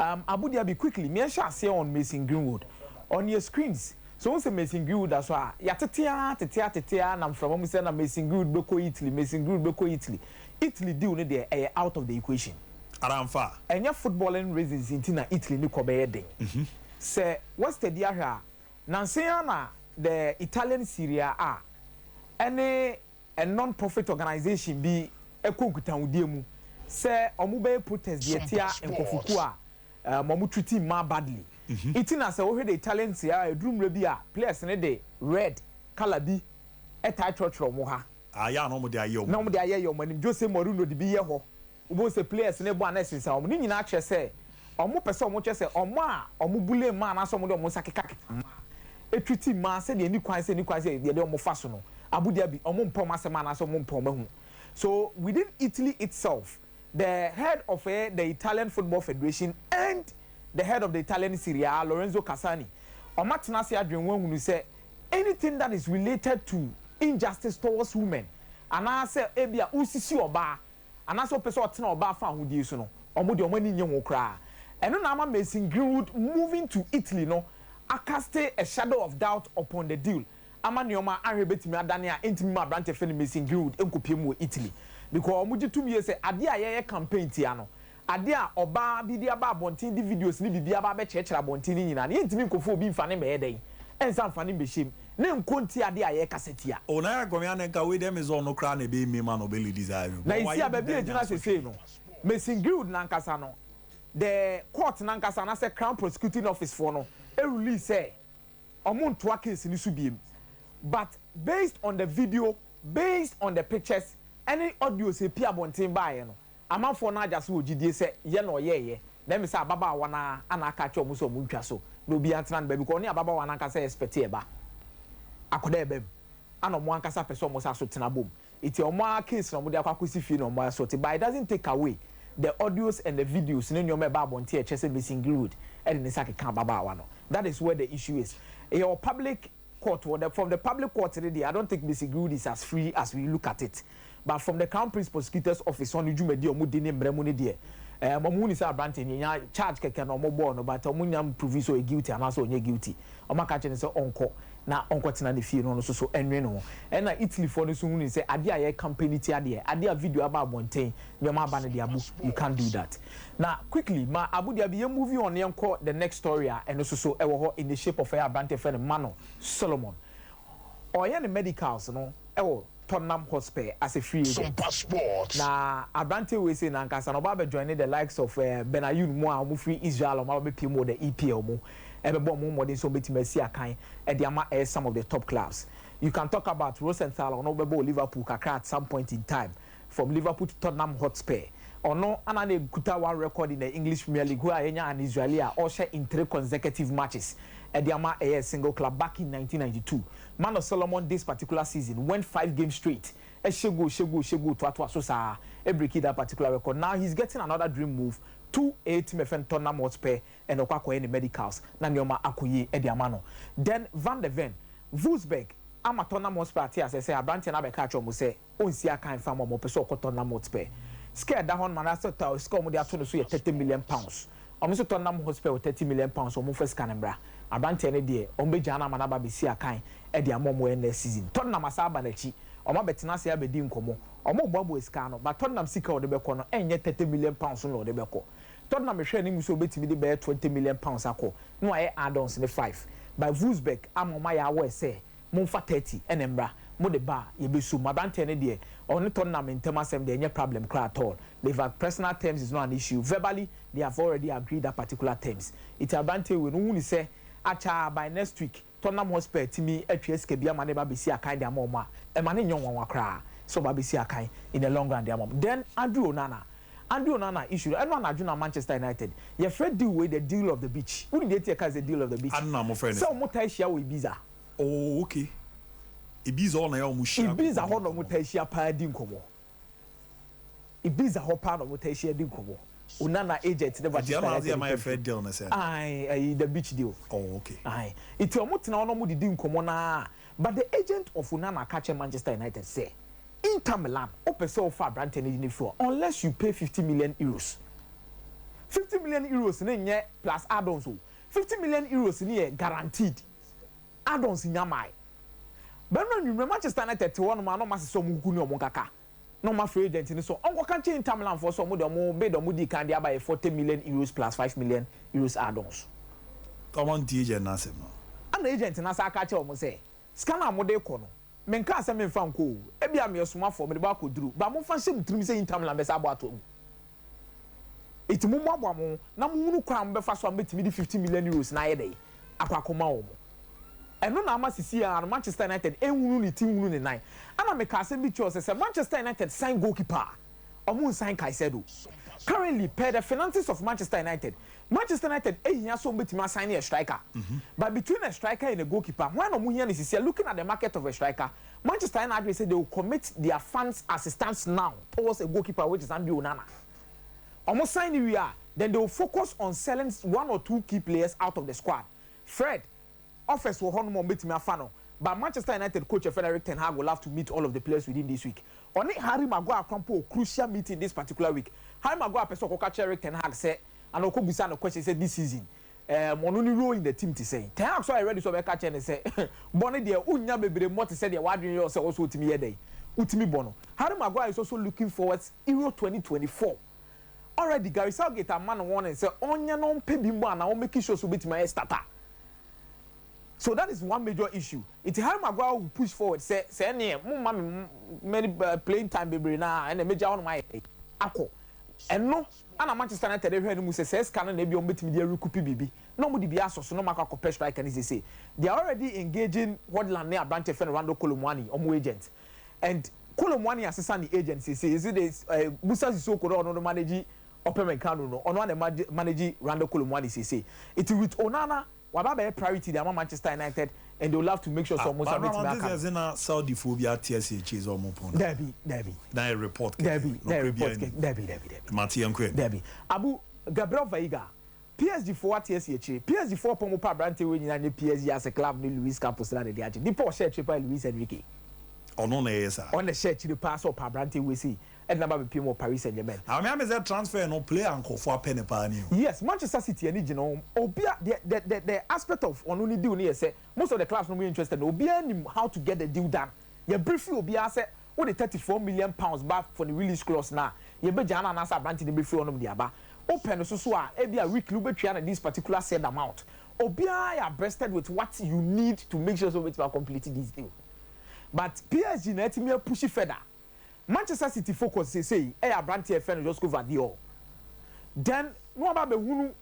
Abu Dhabi quickly. Me shall say on Mason Greenwood on your screens. So once Mason Greenwood as well. Ya tetea na from almost na Mason Greenwood beko Italy. Mason Greenwood beko Italy. Italy deal ne there out of the equation. Aramfa. Enya footballing reasons in Italy ni ko be den. Say what's the dia here? Nanseya na the Italian Serie A. Any a non-profit organization be ekokuta udie mu. Say omu protest the tia enkofuku a momu treat ma badly. Itina say we the Italian Serie A drum rebi a players ne de red color bi etai trotro mo ha. Ya no mo de aye o. No mo de aye yo manim Jose Mourinho de bi ye ho. Ubo say players ne bo anesis a omu ni nyina kye say omu pese omu kye say omu a omu bule ma na so omu de omu sakeka etwiti ma say de ni kwan say de omu fa so no. Abu Dhabi omu mpom asema na so omu mpom mahu. So within Italy itself, the head of the Italian Football Federation and the head of the Italian Serie A, Lorenzo Cassani, omatena se adwen wonu say anything that is related to injustice towards women, and I say ebia usisi oba, and I so person otena oba fa ahudie so no, omo de omani nye ho kra. Eno na ama Mason Greenwood moving to Italy no, caste a shadow of doubt upon the deal. Ama nioma ahwebetimi adane a entimi ma brante fe Mason Greenwood enkopiem wo Italy because omuji tumi say ade a ye campaign tia no ade a oba bi dia ba abontin di videos ni bibia ba be chekere abontin ni nyina ne entimi nkofo obi mfa ne me yeden ensa mfa ne behiem ne nkonti ade a ye kasetia o na Akomeah nka we dem is on no kra na be me man obeli desire na isi ababi ejina sese no Mason Greenwood na nkasa no the court na nkasa na say Crown Prosecuting Office for no e release say omonto case ni so biem. But based on the video, based on the pictures, any audio say Pia Bontin by no. Amount for na just wo gidie say ye no ye. Let me say baba wana ana catch omo so muntwa so. No be antran baby ko ni baba wana ka say expect e ba. Akoda ebem. Ana omo ankasa person omo sa so tena bom. Iti omo case no mo de akwakosi fie no omo so te but it doesn't take away the audios and the videos ne nyoma ba bontin e chese Mason Greenwood e de sake kan baba wano. That is where the issue is. Your public court or from the public court today, I don't think Mason Greenwood is as free as we look at it. But from the Crown Prince Prosecutor's Office on the Jumedi or Mudine Bremuni dear, Mamuni sa Branton, you charge can no more born, but Omuniam proves so guilty and also guilty. Omakachen is uncle, now uncle Tina the fear no so and Reno. And Italy for the soon say, Adia company tiadia, Adia video about Montaigne, your ma banadiabu, you can't do that. Now, quickly, ma Abu Dhabi movie on the encore the next story and also so in the shape of a Brante friend Mano Solomon. Or the medicals, no, Tottenham Hotspur as a free agent. SOMPA Sports. Na Abrante we say na nkasa no ba be join the likes of Benayoun mo a mo free Israel o ma be pimo the EPL mo e be bo mo modern so betima si akan e de ama some of the top clubs. You can talk about Rosenthal no be bo Liverpool kakra at some point in time from Liverpool to Tottenham Hotspur. Or no anane kuta one record in the English Premier League where an Israeli or share in 3 consecutive matches. Ediama a single club back in 1992. Man of Solomon this particular season went 5 games straight. Shego to atwa so sa break that particular record. Now he's getting another dream move to a team of Tottenham Hotspur and Okwako any medicals. Na nyoma akoye Ediamano. Then Van der Ven, Wolfsburg, ama Tottenham Hotspur as I say Abrante na be catch omo say onsi akan fam omo peso Tottenham Hotspur. Scared that one man I said score mo dey ato no so 30 million pounds. Omo so Tottenham Hotspur 30 million pounds omo first Canberra. Abrante ne de ombe jana manaba be si akan e de amomo next season. Tottenham asaba na chi. Omo betina se abedi nkomo. Omo bobo esika no but Tottenham sika o de beko no enye 30 million pounds no o de beko. Tottenham hwe ni muso betimi de be 20 million pounds akọ. No aye add-ons ne 5. By Wolfsburg amoma ya we say momfa 30 enembra mo de ba ye besu Abrante ne de on Tottenham in terms of the problem at all. They've had personal terms is not an issue. Verbally they have already agreed that particular terms. It's Abrante we no say acha by next week Tottenham Hotspur timi atwes ke bia mane ba besi akan de amoma e mane nyon wan wakra so ba besi akan in the long run de amoma. Then Andrew Onana issue and one adjuna Manchester United ye fred deal with the deal of the beach who dey take as the deal of the beach Anna mo friend so mo tai share we Ibiza. Oh okay. Ibiza on na ya mo share Ibiza ho no mo tai share pa di nkomo Ibiza ho pa no mo tai share di nkomo Onana agent the Manchester my friend deal na say the beach deal. Oh okay. Aye it omo tena no mo di nkomo na but the agent of Onana catch Manchester United say Inter Milan open so far Brandon for unless you pay 50 million euros 50 million euros ne plus add-ons. 50 million euros ne guaranteed. Add-ons nyamai. But no, Manchester United to one man no mass so mugu no kaka. No ma free agent ni so. Onko kan change Milan for so mo de mo bid mo di kan dia by 40 million euros plus 5 million euros add-ons. Come on, agent na sem. An agent na sa aka che o mo say. Scanner mo de ko no. Menka asem mfa nko. E bia me soma for me de ba ko duru. Ba mo fa shem trim say Inter Milan be sa abo ato. Iti mo mo abo mo na mo hunu kwa mo be fa so am betimi di 50 million euros na ye dey. Akwakoma wo mo. Eno na ama sisi ya Manchester United enwunu ni team wunu ni nine. Ana me ka asem bi cho say Manchester United sign goalkeeper. Omo sign Caicedo. Currently, per the finances of Manchester United ehia so betimi assign a striker. But between a striker and a goalkeeper, one of here is looking at the market of a striker. Manchester United say they will commit their funds as it stands now towards a goalkeeper, which is Andy Onana. Almost sign we are, then they will focus on selling one or two key players out of the squad. Fred, offers will hold more betimi afano. But Manchester United coach Frederick Ten Hag will have to meet all of the players within this week. Only Harry Maguire crumple crucial meeting this particular week. Harry Maguire person ko catch Eric Ten Hag say and oko bisa no question say this season mononi role in the team to say. Ten Hag so already so be catch and say bonny there unya bebre mo to say there wadwen you say also utimi ye dey. Utimi bono. Harry Maguire is also looking forward Euro 2024. Already Gary Southgate a man warning say onya no mpe bimbo na o make sure so betima starter. So that is one major issue. It's Harry Maguire will push forward. Say many playing time baby na and the major one my ako. And no, and Manchester United they heard him say scanner na be on betimi dey recoup bibi. No mo di bia so no maka compare striker ni say. They are already engaging Hudland near branch friend Rando Kolomwani omo agent. And Kolomwani assistant the agency say is it Musa Sissoko no manage Akomeah Messiah no ono na manage Rando Kolomwani say. It with Onana waba priority the Manchester United and they will have to make sure someone submit back. This is na Saudi phobia TSH is almost pon. Debbie. Na report. Debbie. Mati Yankwe. Debbie. Abu Gabriel Veiga. PSG for TSH. PSG for pomo pa brante we nyina PSG as a club ni Luis Campos na de age. Di Paul share chepa Luis Enrique. Ono na yesa. On the share the pass up pa brante we see. And number be PMO Paris Saint-Germain. I mean, that transfer no play uncle for a penny pan. Yes, Manchester City and you know, Obia the aspect of on only deal near say most of the clubs no be interested. Obia how to get the deal done. You briefly Obia say what the 34 million pounds back for the release clause now. You be jana na sa branch the briefly on the aba. Open so a week lube triana this particular said amount. Obia are breasted with what you need to make sure so it's completing this deal. But PSG na team push further. Manchester City focus say Branty FN just go over the all. Then no about the wunu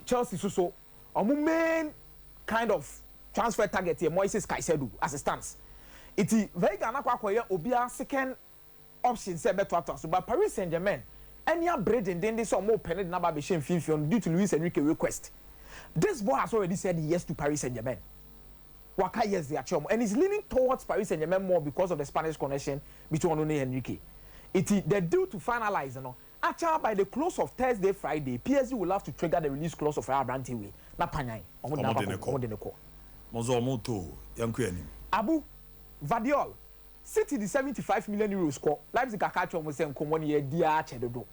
Chelsea so main kind of transfer target here Moises Caicedo as it stands. It is very gana kwa obia second option say better after so but Paris Saint-Germain any bread and then they saw more penny number be shame due to Luis Enrique request. This boy has already said yes to Paris Saint-Germain. Waka yes they are and he's leaning towards Paris Saint-Germain more because of the Spanish connection between Onone and Enrique. It is the deal to finalize, you know. Actually, by the close of Thursday, Friday, PSG will have to trigger the release clause of our brand way. Na panyai. Abu Vadiol, City the 75 million euros score. Leipzig akacho almost say nkomoni ye dia chedodo.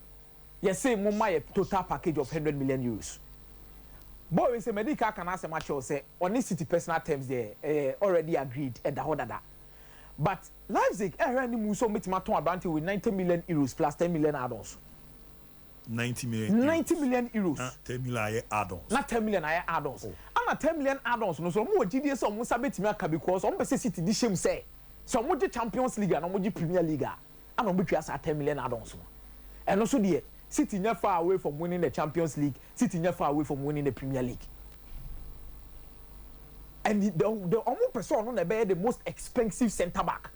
Yes, say mumma a total package of 100 million euros. Boy, we say medical can ask a match or say on City personal terms there already agreed at the order. But Leipzig any muso meet maton about with 90 million euros plus 10 million add-ons. 90 million euros. 10 million add-ons. Not 10 million add-ons. I'm 10 million add-ons. No so more GDS so mo sabe timi aka because on say City di shame say. So mo Champions League and mo Premier League. And on between 10 million add-ons. And also the City never far away from winning the Champions League. City never far away from winning the Premier League. And the almost person on the most expensive centre back.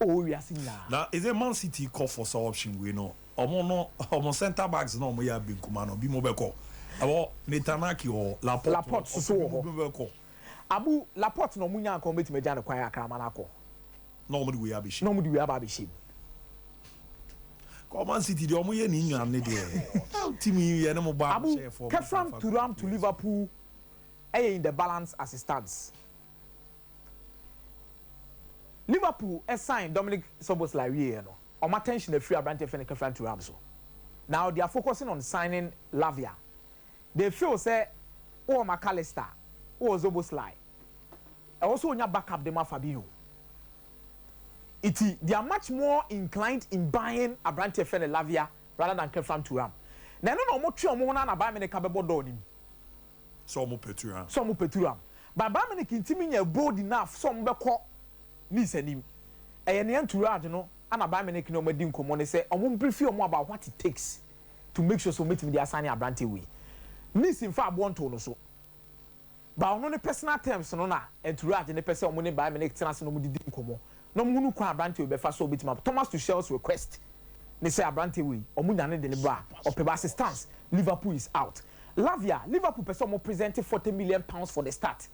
Oh, we are seeing now. Now, is a Man City call for some option? We know. Almost centre backs no we have been kumano. Be mobile call. About Netanaki or Laporte. So Abu Laporte no munya commit me jana kwaya kramanako. Normally we have bishop. Normally we have bishop. Man City the omo ye ni nyan ne de. Team ye na mo ba Abu Kefram Turam to Liverpool in the balance as it stands. Liverpool signed Dominic Soboslai no. On my attention the free Abrante Fene Kefram Turam so. Now they are focusing on signing Lavia. They feel say, oh McAllister, oh Zoboslai. Also, on your backup the Fabio. They are much more inclined in buying a brand friend Lavia rather than Kefram Turam. Now, no more true na buy me kabebo donim. Some Peturam. Some Peturam. But buy me kintiming bold enough, some beko listening. And the end to Raj, you know, and a buy me no medin common say, I won't brief you more about what it takes to make sure so meet me the assigning a brand way. Miss in fact, one to so. But on the personal terms, no na, and to Raj and the person money buy me next chance no more didn't come. No munu kwa brand be fa so bit ma Thomas Tuchel's request. They say a brand way, or munane de libra, or peba assistance. Liverpool is out. Lavia, Liverpool person more presented 40 million pounds for the start.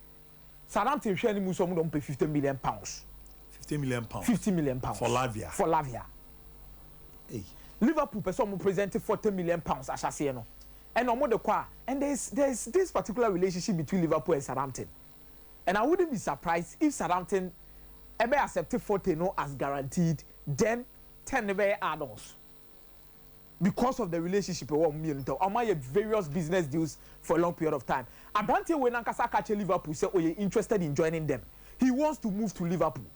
Southampton share mu so don't pay 50 million pounds. 50 million pounds. 50 million pounds for Lavia. For Lavia. Hey. Liverpool person more presented 40 million pounds as I say no. And no more the qua. And there's this particular relationship between Liverpool and Southampton. And I wouldn't be surprised if Southampton ever accepted 40 no as guaranteed, then 10 never add-ons. Because of the relationship with various business deals for a long period of time. Abrante when Nankasa catch Liverpool say, oh, you're interested in joining them. He wants to move to Liverpool.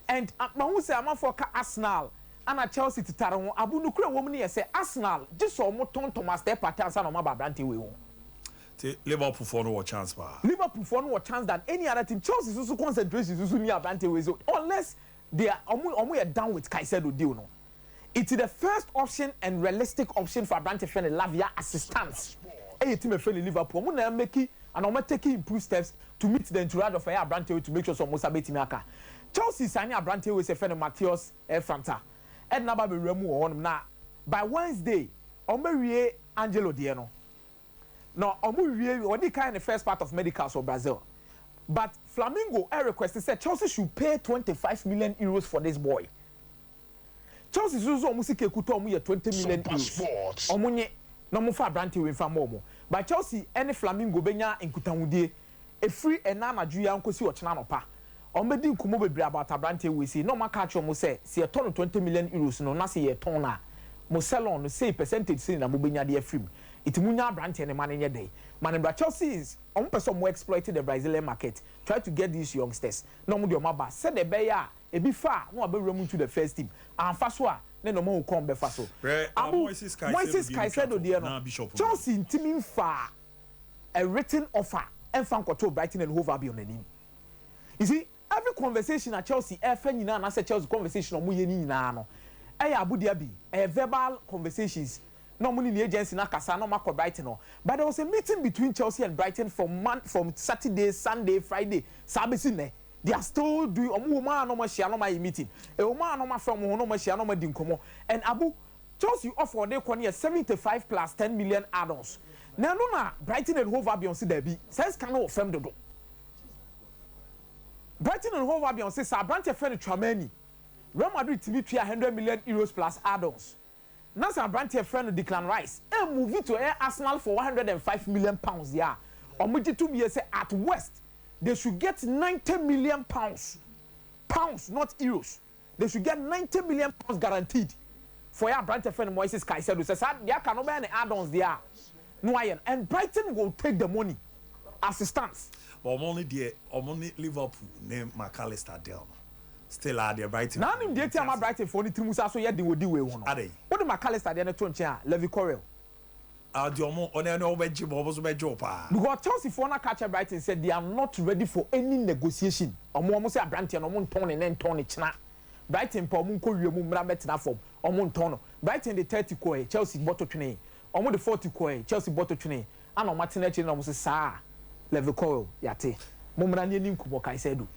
And Mahu say, I'm for Arsenal and a Chelsea to Taron. Abu Nukre woman say Arsenal just saw more Thomas step at Tansan or Abrante we won. Liverpool for no chance, Liverpool for no chance than any other team. Chelsea also concentrates on near Abrante way unless they are down with Caicedo deal no. It is the first option and realistic option for Abrante friend Lavia assistance. A team of friendly Liverpool. I'm gonna make it and I'm gonna take improved steps to meet the entourage of Abrante to make sure some Mosabeti Maka. Chelsea signing Abrante with a friend of Matthias Franta. And now be remove on now. By Wednesday, Omerie Angelo Dieno. Now Omerie only kind the first part of medicals for Brazil. But Flamingo requested said Chelsea should pay 25 million euros for this boy. Chelsea also almost kekuta omu 20 million euros. Omunye no mo fa Abrante we fa mo. But Chelsea any Flamingo benya nkutahudie e free ena anadwu ya nkosi ochena no pa. Omedi nkumo bebre about Abrante we say no ma catch omo say se ton 20 million euros no na se ye ton na mo salon no say percentage say na mo benya de afrim. It munya Abrante ne man nye day. Man Chelsea is omo person more exploited the Brazilian market. Try to get these youngsters. No mo de omo ba said the beya ebi fa no abewura to the first team amfa so a ne no mo come be fa so Moises Caicedo de no Chelsea ntimi fa a written offer and fan control Brighton and Hove Albion anim. You see every conversation at Chelsea efa nyina na say Chelsea conversation o mo ye nyina no e ya Abu Dhabi verbal conversations no money the agency na kasa no makọ Brighton no but there was a meeting between Chelsea and Brighton from Saturday, Sunday, Friday sabesi ne. They are still doing woman no machine no my meeting. A woman no from no machine no din komo. And Abu Chelsea offer they kon 75 plus 10 million add-ons. Now no na Brighton and Hove Albion say there be. Says can no firm do. Brighton and Hove Albion say Abrante friend Tramani. Real Madrid to be 100 million euros plus add-ons. Now Abrante friend Declan Rice. And move it to Arsenal for 105 million pounds yeah. Omuji to be say at West they should get 90 million pounds. Pounds, not euros. They should get 90 million pounds guaranteed for your Brighton friend Moises Caicedo. Says there cannot be any add-ons there. No iron. And Brighton will take the money. Assistance. But only Liverpool name McAllister Del. Still are there Brighton. Now I'm dating my Brighton for only 3 months so yet they will do one. Are they? What the McAllister there to Levi Corel. Because Chelsea for na catch Brighton said they are not ready for any negotiation. Omo say Abrante no mo ton ne ton china. Brighton pa omo ko wiemu mra betina form. Omo ton. Brighton the 30 ko Chelsea botto twene. Omo the 40 ko Chelsea botto twene. Ana o matena chi na omo say sa level call yate. Mo mra ne ni nkubo kai say do.